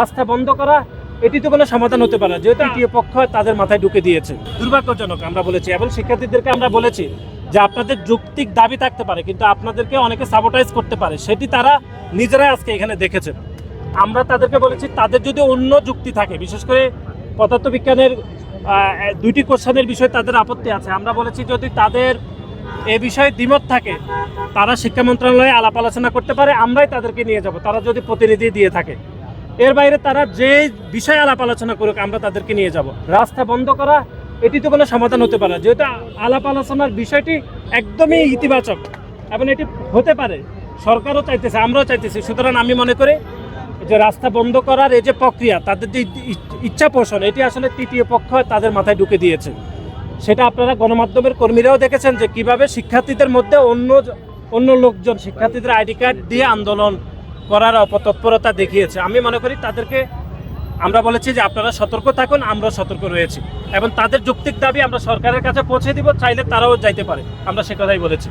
রাস্তা বন্ধ করা এটি তো কোনো সমাধান হতে পারে না, যেহেতু তৃতীয় পক্ষ তাদের মাথায় ঢুকে দিয়েছে। দুর্ভাগ্যজনক আমরা বলেছি, এবং শিক্ষার্থীদেরকে আমরা বলেছি যে আপনাদের যৌক্তিক দাবি থাকতে পারে, কিন্তু আপনাদেরকে অনেকে সাবোটাইজ করতে পারে, সেটি তারা নিজেরাই আজকে এখানে দেখেছে। আমরা তাদেরকে বলেছি তাদের যদি অন্য যুক্তি থাকে, বিশেষ করে পদার্থবিজ্ঞানের দুইটি কোশ্চেনের বিষয়ে তাদের আপত্তি আছে, আমরা বলেছি যদি তাদের এ বিষয়ে দ্বিমত থাকে তারা শিক্ষা মন্ত্রণালয়ে আলাপ আলোচনা করতে পারে, আমরাই তাদেরকে নিয়ে যাব, তারা যদি প্রতিনিধি দিয়ে থাকে। এর বাইরে তারা যে বিষয়ে আলাপ আলোচনা করুক আমরা তাদেরকে নিয়ে যাব। রাস্তা বন্ধ করা এটি তো কোনো সমাধান হতে পারে না, যেহেতু আলাপ আলোচনার বিষয়টি একদমই ইতিবাচক এবং এটি হতে পারে, সরকারও চাইতেছে, আমরাও চাইতেছি। সুতরাং আমি মনে করি যে রাস্তা বন্ধ করার এই যে প্রক্রিয়া, তাদের যে ইচ্ছা পোষণ, এটি আসলে তৃতীয় পক্ষ তাদের মাথায় ঢুকে দিয়েছে। সেটা আপনারা গণমাধ্যমের কর্মীরাও দেখেছেন যে কিভাবে শিক্ষার্থীদের মধ্যে অন্য লোকজন শিক্ষার্থীদের আইডি কার্ড দিয়ে আন্দোলন করার অপতৎপরতা দেখিয়েছে। আমি মনে করি তাদেরকে আমরা বলেছি যে আপনারা সতর্ক থাকুন, আমরা সতর্ক রয়েছি, এবং তাদের যৌক্তিক দাবি আমরা সরকারের কাছে পৌঁছে দিব, চাইলে তারাও যাইতে পারে, আমরা সে কথাই বলেছি।